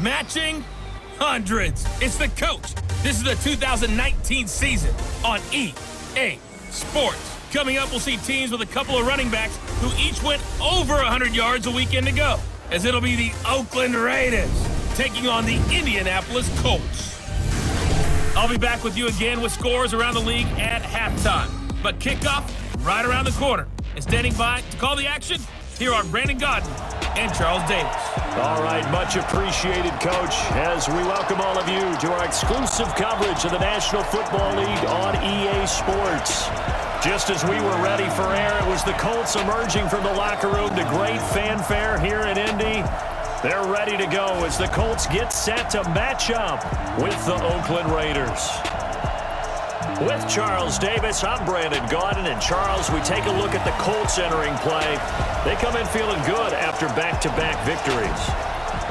matching hundreds. It's the coach. This is the 2019 season on EA Sports. Coming up, we'll see teams with a couple of running backs who each went over 100 yards a weekend ago, as it'll be the Oakland Raiders taking on the Indianapolis Colts. I'll be back with you again with scores around the league at halftime. But kickoff right around the corner. And standing by to call the action, here are Brandon Godden and Charles Davis. All right, much appreciated, Coach, as we welcome all of you to our exclusive coverage of the National Football League on EA Sports. Just as we were ready for air, it was the Colts emerging from the locker room to great fanfare here in Indy. They're ready to go as the Colts get set to match up with the Oakland Raiders. With Charles Davis, I'm Brandon Godden. And Charles, we take a look at the Colts entering play. They come in feeling good after back-to-back victories.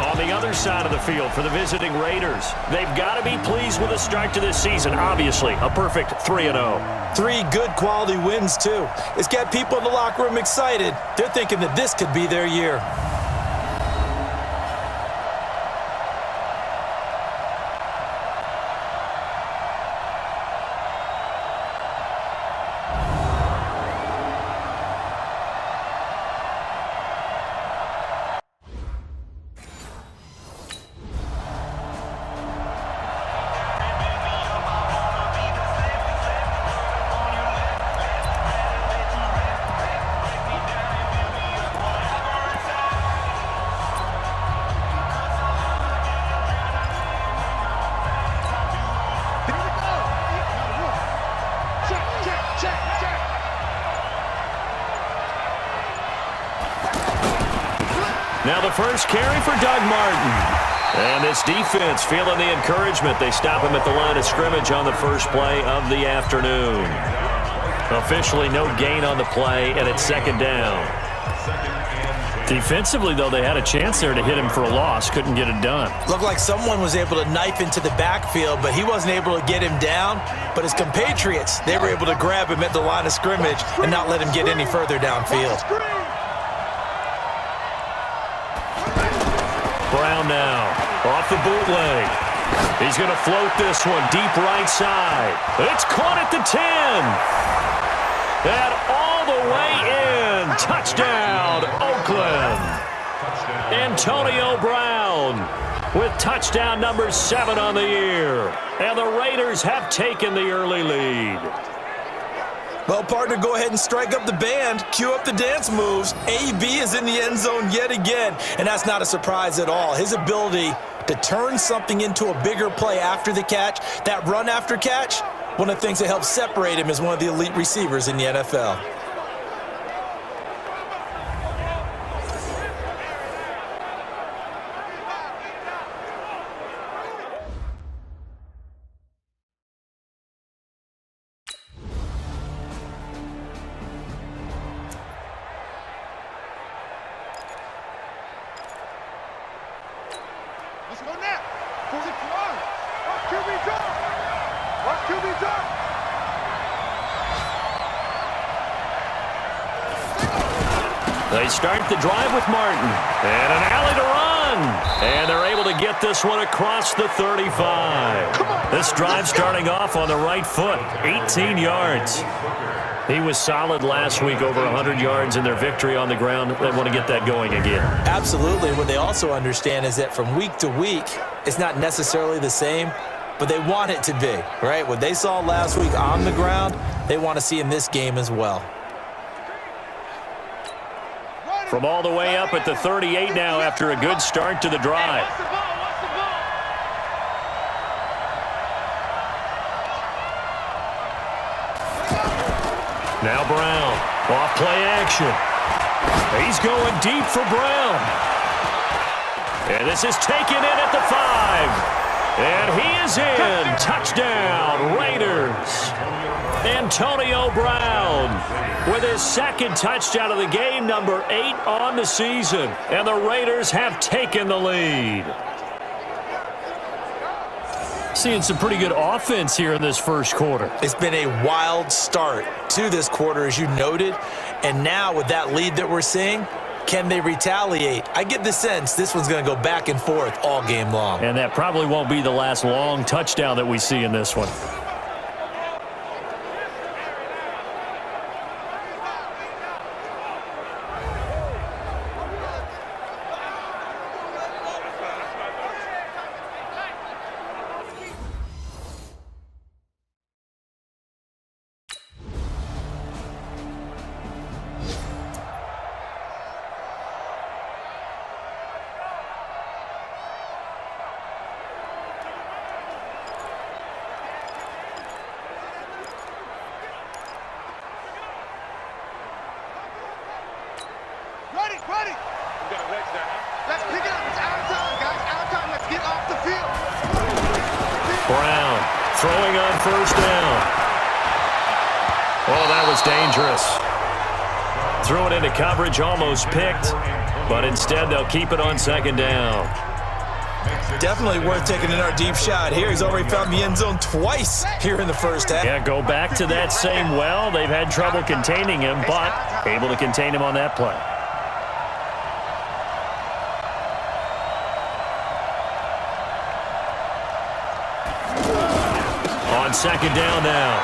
On the other side of the field for the visiting Raiders, they've got to be pleased with the start to this season. Obviously, a perfect 3-0. 3 good quality wins, too. It's got people in the locker room excited. They're thinking that this could be their year. Now the first carry for Doug Martin. And this defense feeling the encouragement. They stop him at the line of scrimmage on the first play of the afternoon. Officially no gain on the play, and it's second down. Defensively, though, they had a chance there to hit him for a loss. Couldn't get it done. Looked like someone was able to knife into the backfield, but he wasn't able to get him down. But his compatriots, they were able to grab him at the line of scrimmage and not let him get any further downfield. Brown now, off the bootleg. He's going to float this one deep right side. It's caught at the 10. And all the way in. Touchdown, Oakland. Antonio Brown with touchdown number 7 on the year. And the Raiders have taken the early lead. Well, partner, go ahead and strike up the band, cue up the dance moves. AB is in the end zone yet again, and that's not a surprise at all. His ability to turn something into a bigger play after the catch, that run after catch, one of the things that helps separate him as one of the elite receivers in the NFL. Let's go now. Who's it for? What can we do? What can we do? They start the drive with Martin. And an alley to run. And they're able to get this one across the 35. This drive starting off on the right foot. 18 yards. He was solid last week, over 100 yards in their victory on the ground. They want to get that going again. Absolutely. What they also understand is that from week to week, it's not necessarily the same, but they want it to be, right? What they saw last week on the ground, they want to see in this game as well. From all the way up at the 38 now after a good start to the drive. Now Brown, off play action. He's going deep for Brown. And this is taken in at the 5. And he is in. Touchdown, Raiders. Antonio Brown with his second touchdown of the game, number 8 on the season. And the Raiders have taken the lead. Seeing some pretty good offense here in this first quarter. It's been a wild start to this quarter, as you noted. And now with that lead that we're seing, Can they retaliate? I get the sense this one's going to go back and forth all game long. And that probably won't be the last long touchdown that we see in this one. Ready. Let's pick it up. It's out of time, guys. Out of time. Let's get off the field. Brown throwing on first down. Oh, that was dangerous. Threw it into coverage, almost picked, but instead they'll keep it on second down. Definitely worth taking another deep shot here. He's already found the end zone twice here in the first half. Yeah, go back to that same well. They've had trouble containing him, but able to contain him on that play. On second down now,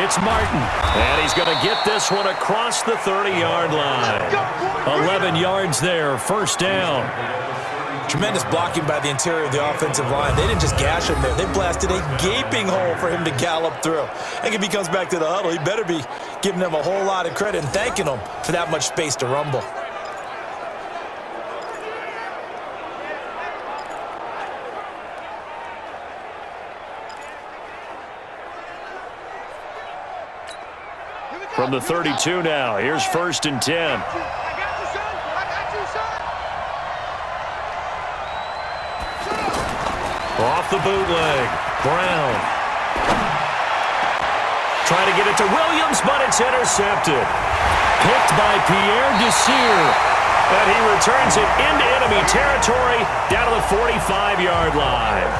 it's Martin. And he's going to get this one across the 30-yard line. 11 yards there, first down. Tremendous blocking by the interior of the offensive line. They didn't just gash him there. They blasted a gaping hole for him to gallop through. I think if he comes back to the huddle, he better be giving them a whole lot of credit and thanking them for that much space to rumble. From the 32 now, here's first and 10. I got you, son. Off the bootleg, Brown. Trying to get it to Williams, but it's intercepted. Picked by Pierre Desir. But he returns it into enemy territory down to the 45-yard line.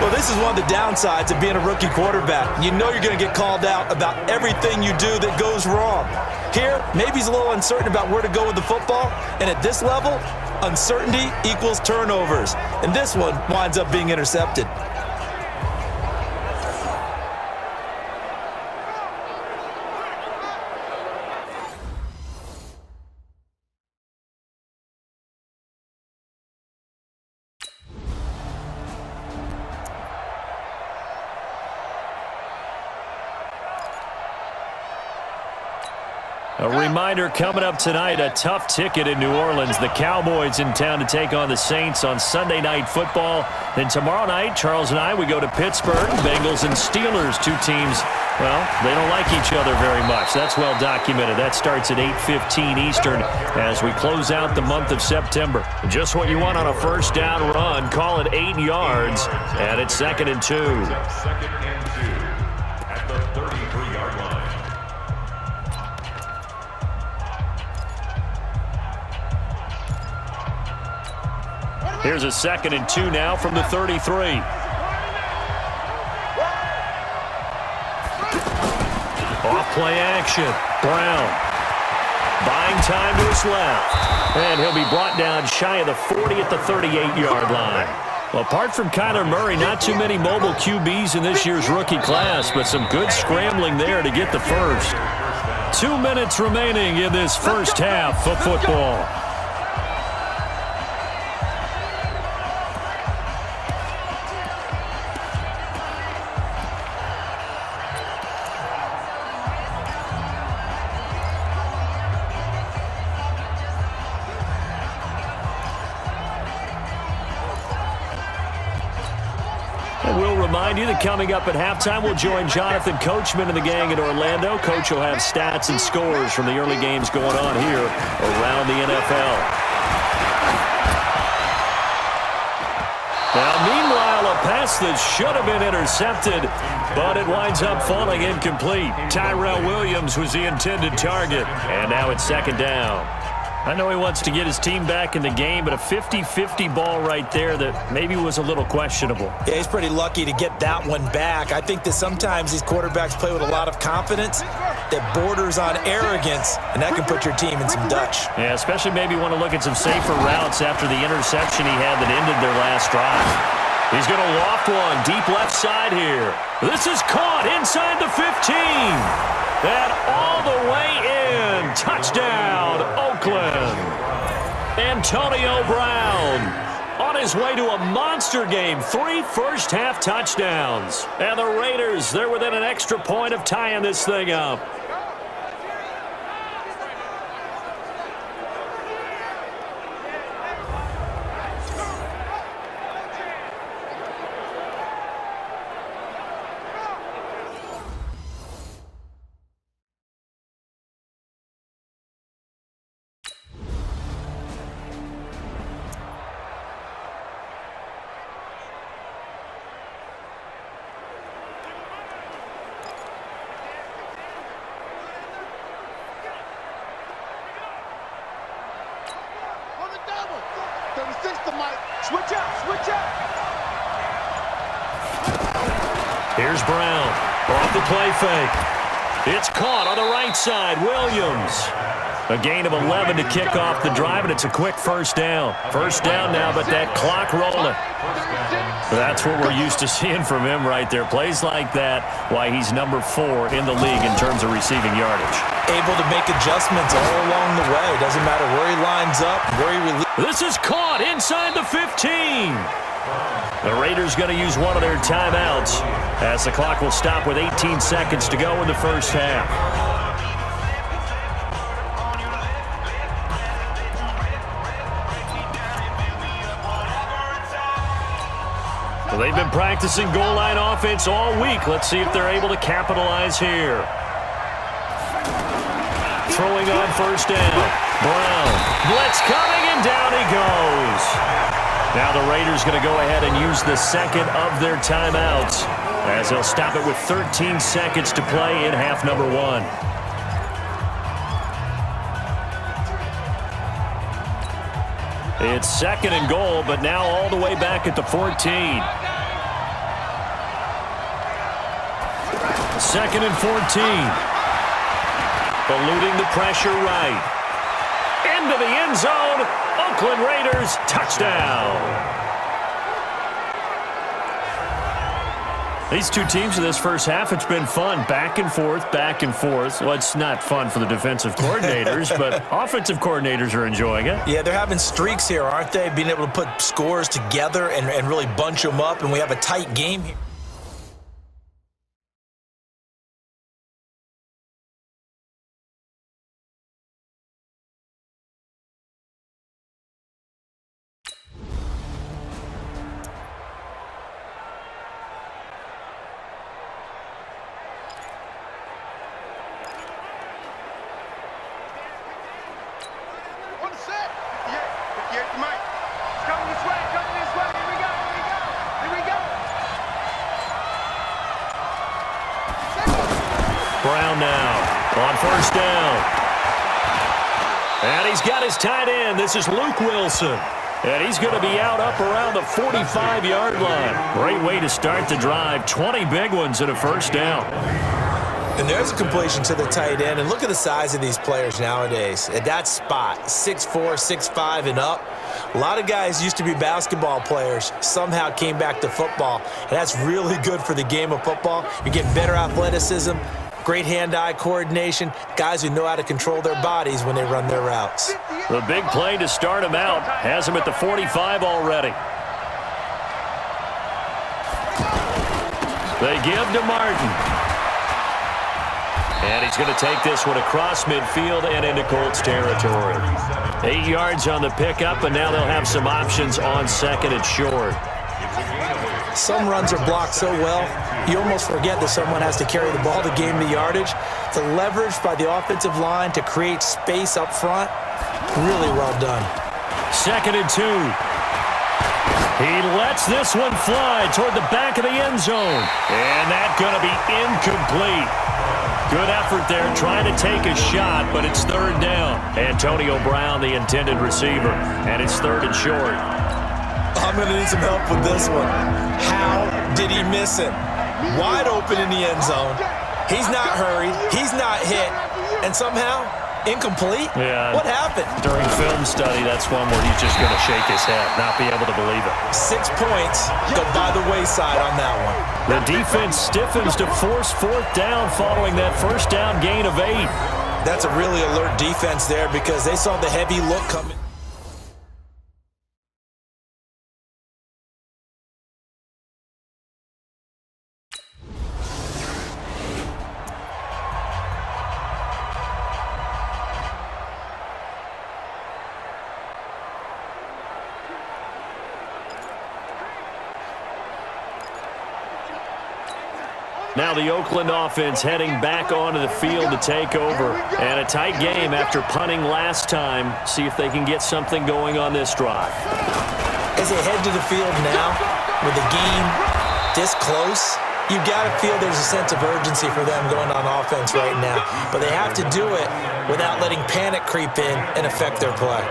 Well, this is one of the downsides of being a rookie quarterback. You know you're going to get called out about everything you do that goes wrong. Here, maybe he's a little uncertain about where to go with the football, and at this level, uncertainty equals turnovers. And this one winds up being intercepted. A reminder coming up tonight, a tough ticket in New Orleans. The Cowboys in town to take on the Saints on Sunday Night Football. Then tomorrow night, Charles and I, we go to Pittsburgh. Bengals and Steelers, two teams, well, they don't like each other very much. That's well documented. That starts at 8:15 Eastern as we close out the month of September. Just what you want on a first down run. Call it 8 yards, and it's 2nd and 2. Second and 2 at the 33-yard line. Here's a 2nd and 2 now from the 33. Off play action. Brown buying time to his left. And he'll be brought down shy of the 40 at the 38-yard line. Well, apart from Kyler Murray, not too many mobile QBs in this year's rookie class, but some good scrambling there to get the first. 2 minutes remaining in this first half of football. Remind you that coming up at halftime, we'll join Jonathan Coachman and the gang in Orlando. Coach will have stats and scores from the early games going on here around the NFL. Now, meanwhile, a pass that should have been intercepted, but it winds up falling incomplete. Tyrell Williams was the intended target, and now it's 2nd down. I know he wants to get his team back in the game, but a 50-50 ball right there that maybe was a little questionable. Yeah, he's pretty lucky to get that one back. I think that sometimes these quarterbacks play with a lot of confidence that borders on arrogance, and that can put your team in some Dutch. Yeah, especially maybe want to look at some safer routes after the interception he had that ended their last drive. He's going to loft one deep left side here. This is caught inside the 15. And all the way in. Touchdown, Oakland. Antonio Brown on his way to a monster game. 3 first-half touchdowns. And the Raiders, they're within an extra point of tying this thing up. Switch out. Here's Brown off the play fake. It's caught on the right side. Williams. A gain of 11 to kick off the drive, and it's a quick first down. First down now, but that clock rolling. That's what we're used to seeing from him right there. Plays like that, why he's number 4 in the league in terms of receiving yardage. Able to make adjustments all along the way. Doesn't matter where he lines up, where he releases. This is caught inside the 15. The Raiders going to use one of their timeouts as the clock will stop with 18 seconds to go in the first half. Well, they've been practicing goal line offense all week. Let's see if they're able to capitalize here. Throwing on first down. Brown. Blitz coming, and down he goes. Now the Raiders going to go ahead and use the second of their timeouts as they'll stop it with 13 seconds to play in half number 1. It's second and goal, but now all the way back at the 14. Second and 14. Eluding the pressure right. Into the end zone. Oakland Raiders, touchdown. These two teams in this first half, it's been fun. Back and forth, back and forth. Well, it's not fun for the defensive coordinators, but offensive coordinators are enjoying it. Yeah, they're having streaks here, aren't they? Being able to put scores together and really bunch them up, and we have a tight game here. Brown now on first down. And he's got his tight end. This is Luke Wilson. And he's going to be out up around the 45-yard line. Great way to start the drive. 20 big ones and a first down. And there's a completion to the tight end. And look at the size of these players nowadays. At that spot, 6'4", 6'5", and up. A lot of guys used to be basketball players, somehow came back to football. And that's really good for the game of football. You're getting better athleticism, great hand-eye coordination, guys who know how to control their bodies when they run their routes. The big play to start him out has him at the 45 already. They give to Martin. And he's going to take this one across midfield and into Colts territory. 8 yards on the pickup, and now they'll have some options on second and short. Some runs are blocked so well, you almost forget that someone has to carry the ball to gain the yardage. The leverage by the offensive line to create space up front, really well done. Second and 2. He lets this one fly toward the back of the end zone. And that's going to be incomplete. Good effort there, trying to take a shot, but it's third down. Antonio Brown, the intended receiver, and it's third and short. I'm going to need some help with this one. How did he miss him? Wide open in the end zone. He's not hurried. He's not hit. And somehow, incomplete? Yeah. What happened? During film study, that's one where he's just going to shake his head, not be able to believe it. 6 points go by the wayside on that one. The defense stiffens to force fourth down following that first down gain of 8. That's a really alert defense there because they saw the heavy look coming. Now the Oakland offense heading back onto the field to take over. And a tight game after punting last time. See if they can get something going on this drive. As they head to the field now, with the game this close, you've got to feel there's a sense of urgency for them going on offense right now. But they have to do it without letting panic creep in and affect their play.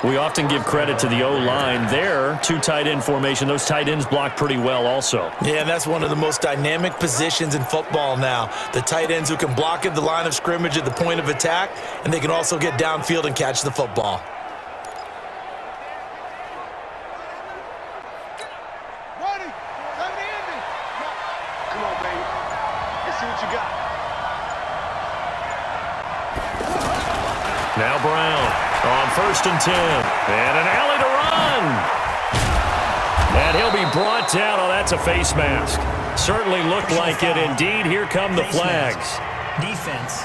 We often give credit to the O-line there. 2 tight end formation. Those tight ends block pretty well also. Yeah, and that's one of the most dynamic positions in football now. The tight ends who can block at the line of scrimmage at the point of attack, and they can also get downfield and catch the football. Ready. Let me in me. Come on, baby. Let's see what you got. Now Brown on 1st and 10. And an alley to run. And he'll be brought down. Oh, that's a face mask. Certainly looked like it. Indeed, here come the flags. Defense.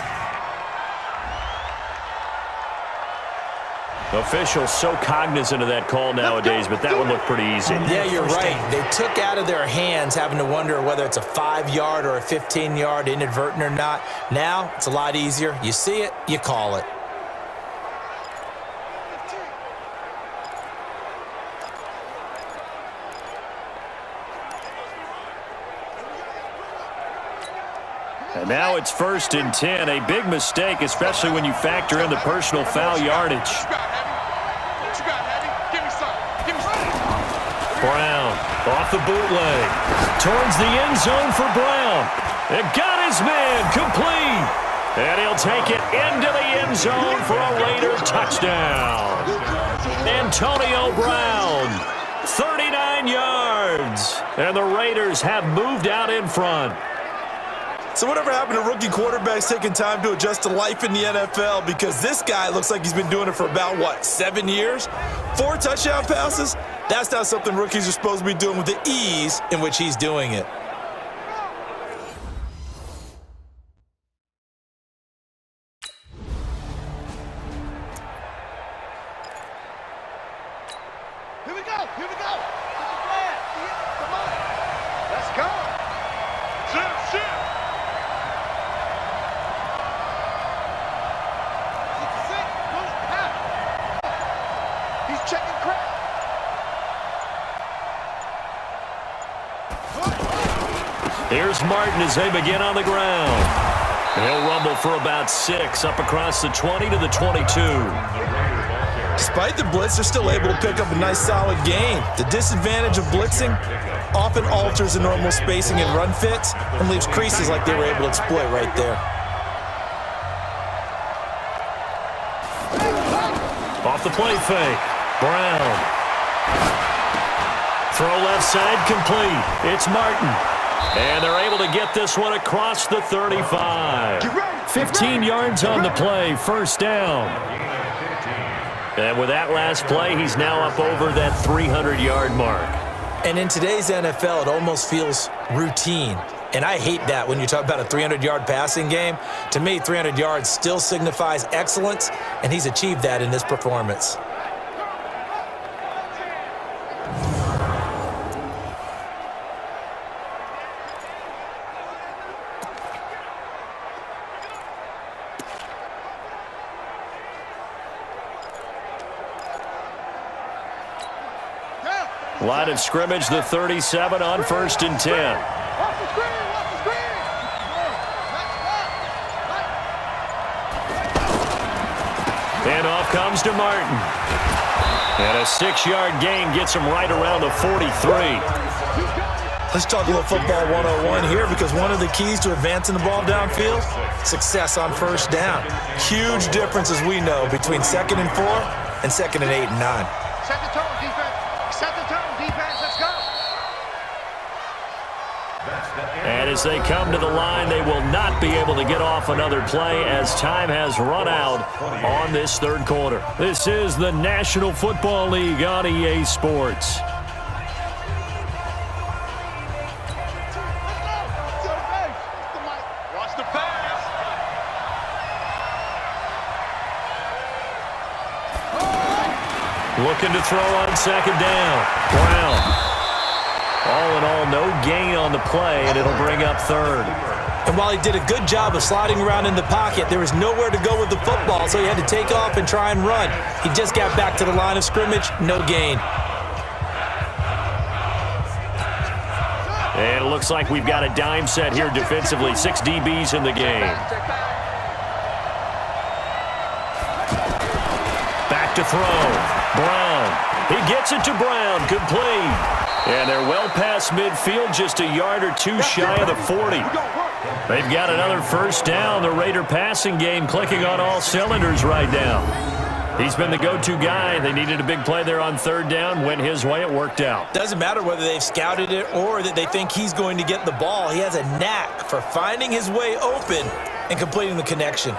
Officials so cognizant of that call nowadays, but that one looked pretty easy. Yeah, you're right. They took out of their hands having to wonder whether it's a 5-yard or a 15-yard inadvertent or not. Now, it's a lot easier. You see it, you call it. And now it's 1st and 10. A big mistake, especially when you factor in the personal foul yardage. What you got, Heavy? Give me some. Give me some. Brown off the bootleg. Towards the end zone for Brown. It got his man complete. And he'll take it into the end zone for a Raider touchdown. Antonio Brown, 39 yards. And the Raiders have moved out in front. So whatever happened to rookie quarterbacks taking time to adjust to life in the NFL? Because this guy looks like he's been doing it for about, 7 years? 4 touchdown passes? That's not something rookies are supposed to be doing with the ease in which he's doing it. Here we go. Here we go. Come on. Let's go. Shit. He's checking crap. Here's Martin as they begin on the ground. He'll rumble for about 6 up across the 20 to the 22. Despite the blitz, they're still able to pick up a nice solid gain. The disadvantage of blitzing often alters the normal spacing and run fits and leaves creases like they were able to exploit right there. Off the play fake. Brown. Throw left side complete. It's Martin. And they're able to get this one across the 35. 15 yards on the play. First down. And with that last play, he's now up over that 300-yard mark. And in today's NFL, it almost feels routine. And I hate that when you talk about a 300-yard passing game. To me, 300 yards still signifies excellence, and he's achieved that in this performance. Line of scrimmage, the 37 on 1st and 10. Watch the screen. Watch the screen. Handoff comes to Martin. And a 6-yard gain gets him right around the 43. Let's talk a little football 101 here, because one of the keys to advancing the ball downfield, success on first down. Huge difference, as we know, between 2nd and 4 and 2nd and 8 and 9. Set the tone, defense. Set the tone, defense. Let's go. And as they come to the line, they will not be able to get off another play as time has run out on this third quarter. This is the National Football League on EA Sports. Watch the pass. Looking to throw on 2nd down. Brown. All in all, no gain on the play, and it'll bring up 3rd. And while he did a good job of sliding around in the pocket, there was nowhere to go with the football, so he had to take off and try and run. He just got back to the line of scrimmage, no gain. And it looks like we've got a dime set here defensively. 6 DBs in the game. Back to throw. Brown. He gets it to Brown. Complete. And they're well past midfield, just a yard or 2 shy of the 40. They've got another first down. The Raider passing game clicking on all cylinders right now. He's been the go-to guy. They needed a big play there on 3rd down. Went his way. It worked out. Doesn't matter whether they've scouted it or that they think he's going to get the ball. He has a knack for finding his way open and completing the connection.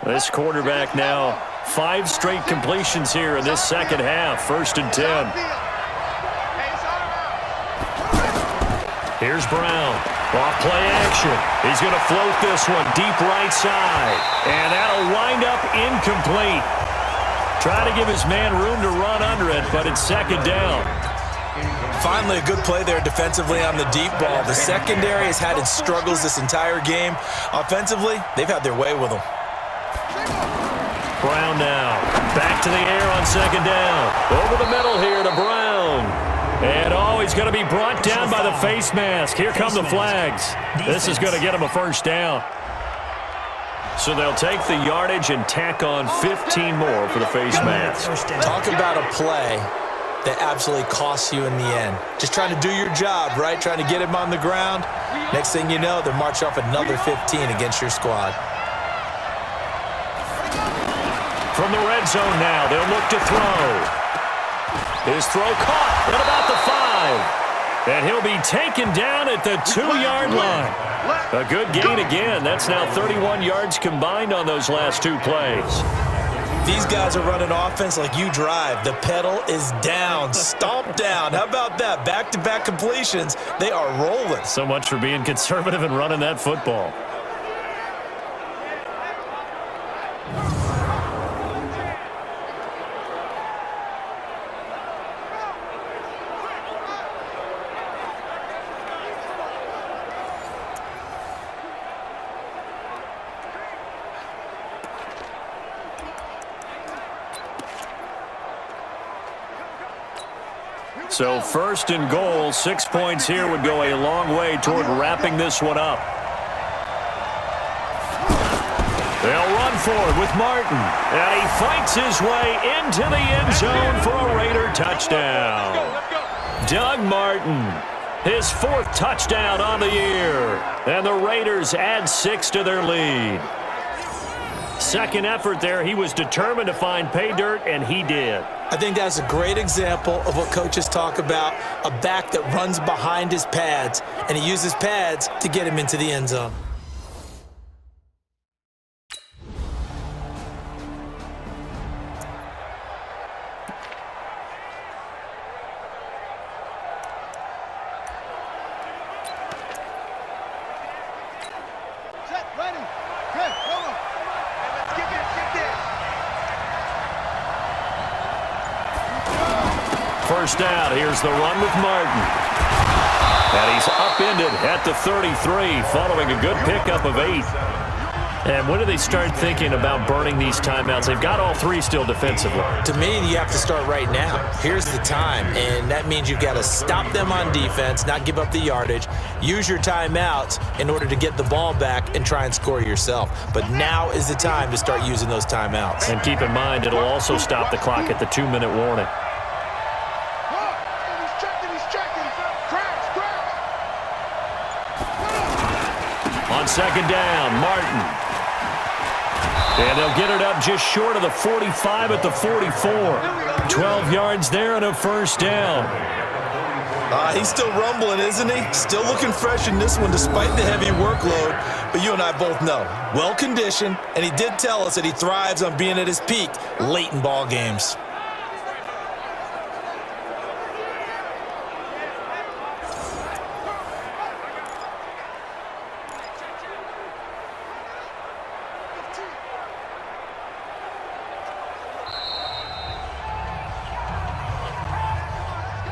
This quarterback now 5 straight completions here in this second half. 1st and 10. Here's Brown. Off play action. He's going to float this one deep right side. And that'll wind up incomplete. Try to give his man room to run under it, but it's 2nd down. Finally, a good play there defensively on the deep ball. The secondary has had its struggles this entire game. Offensively, they've had their way with them. Brown now. Back to the air on 2nd down. Over the middle here to Brown. And he's going to be brought down by the face mask. Here come the flags. This is going to get him a first down. So they'll take the yardage and tack on 15 more for the face mask. Talk about a play that absolutely costs you in the end. Just trying to do your job, right? Trying to get him on the ground. Next thing you know, they're marching off another 15 against your squad. From the red zone now, they'll look to throw. His throw caught at about the 5. And he'll be taken down at the 2-yard line. A good gain again. That's now 31 yards combined on those last 2 plays. These guys are running offense like you drive. The pedal is down, stomped down. How about that? Back-to-back completions. They are rolling. So much for being conservative and running that football. So 1st and goal, 6 points here would go a long way toward wrapping this one up. They'll run for it with Martin. And he fights his way into the end zone for a Raider touchdown. Doug Martin, his 4th touchdown on the year. And the Raiders add 6 to their lead. Second effort there, he was determined to find pay dirt, and he did. I think that's a great example of what coaches talk about, a back that runs behind his pads, and he uses pads to get him into the end zone. Set, ready. Good, come on. Let's get this. First down, here's the run with Martin. And he's upended at the 33 following a good pickup of 8. And when do they start thinking about burning these timeouts? They've got all three still defensively. To me, you have to start right now. Here's the time, and that means you've got to stop them on defense, not give up the yardage, use your timeouts in order to get the ball back and try and score yourself. But now is the time to start using those timeouts. And keep in mind, it'll also stop the clock at the 2-minute warning. On second down, Martin. And they'll get it up just short of the 45 at the 44. 12 yards there and a first down. He's still rumbling, isn't he? Still looking fresh in this one despite the heavy workload. But you and I both know, well-conditioned, and he did tell us that he thrives on being at his peak late in ball games.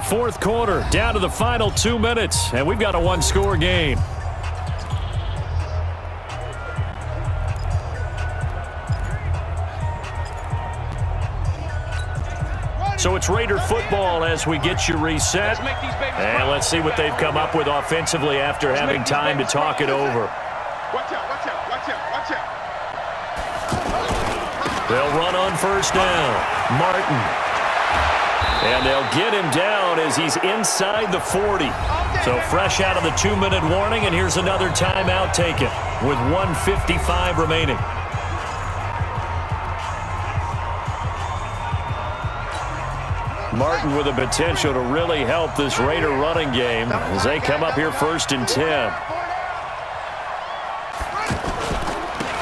Fourth quarter, down to the final 2 minutes, and we've got a one-score game. So it's Raider football as we get you reset. And let's see what they've come up with offensively after having time to talk it over. Watch out, watch out, watch out, watch out. They'll run on first down. Martin. And they'll get him down as he's inside the 40. So fresh out of the 2-minute warning, and here's another timeout taken with 1:55 remaining. Martin with the potential to really help this Raider running game as they come up here 1st and 10.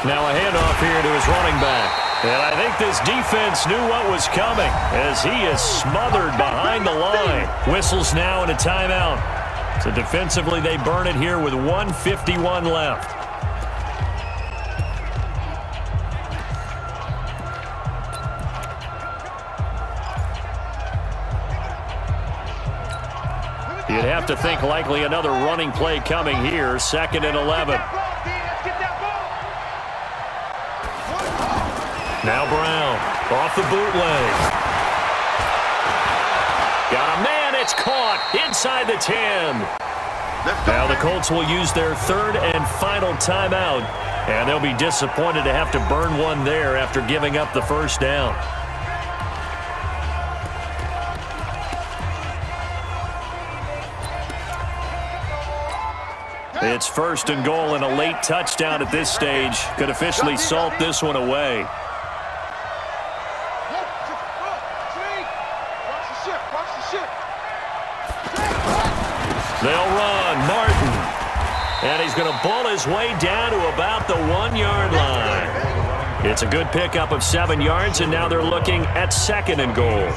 Now a handoff here to his running back. And I think this defense knew what was coming as he is smothered behind the line. Whistles now and a timeout. So defensively they burn it here with 1:51 left. You'd have to think likely another running play coming here. 2nd and 11. Now Brown off the bootleg. Got a man, it's caught inside the 10. Now the Colts will use their 3rd and final timeout, and they'll be disappointed to have to burn one there after giving up the first down. It's 1st and goal and a late touchdown at this stage. Could officially salt this one away. They'll run. Martin. And he's going to ball his way down to about the 1-yard line. It's a good pickup of 7 yards, and now they're looking at 2nd and goal.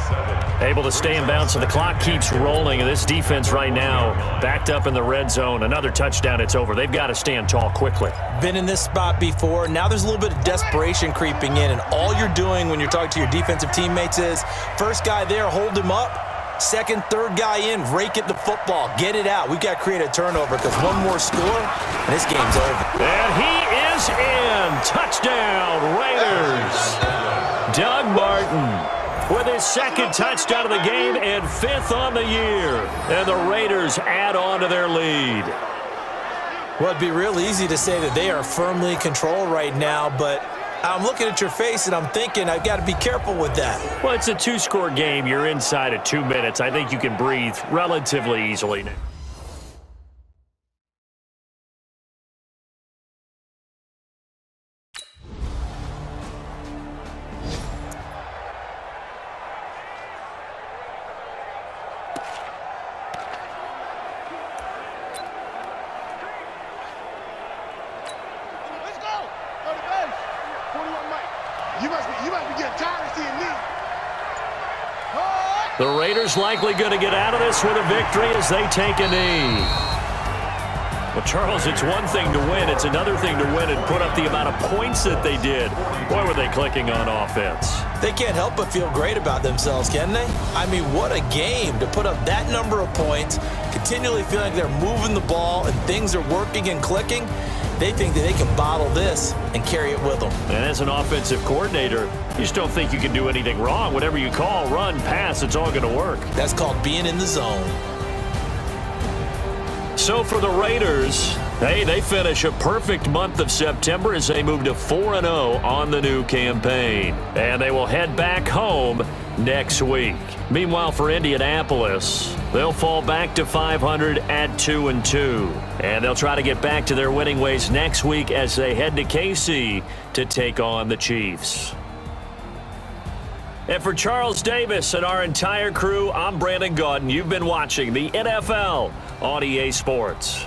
Able to stay in bounds, so the clock keeps rolling. And this defense right now backed up in the red zone. Another touchdown, it's over. They've got to stand tall quickly. Been in this spot before. Now there's a little bit of desperation creeping in, and all you're doing when you're talking to your defensive teammates is first guy there, hold him up. 2nd, 3rd guy in, rake at the football. Get it out. We've got to create a turnover because one more score, and this game's over. And he is in. Touchdown, Raiders. Doug Martin with his 2nd touchdown of the game and 5th on the year. And the Raiders add on to their lead. Well, it'd be real easy to say that they are firmly in control right now, but I'm looking at your face and I'm thinking I've got to be careful with that. Well, it's a 2-score game. You're inside of 2 minutes. I think you can breathe relatively easily now. The Raiders likely going to get out of this with a victory as they take a knee. Well, Charles, it's one thing to win. It's another thing to win and put up the amount of points that they did. Boy, were they clicking on offense. They can't help but feel great about themselves, can they? I mean, what a game to put up that number of points, continually feeling like they're moving the ball and things are working and clicking. They think that they can bottle this and carry it with them. And as an offensive coordinator, you just don't think you can do anything wrong. Whatever you call, run, pass, it's all going to work. That's called being in the zone. So for the Raiders, hey, they finish a perfect month of September as they move to 4-0 on the new campaign. And they will head back home next week. Meanwhile, for Indianapolis, they'll fall back to 500 at 2-2. And they'll try to get back to their winning ways next week as they head to KC to take on the Chiefs. And for Charles Davis and our entire crew, I'm Brandon Gaudin. You've been watching the NFL on EA Sports.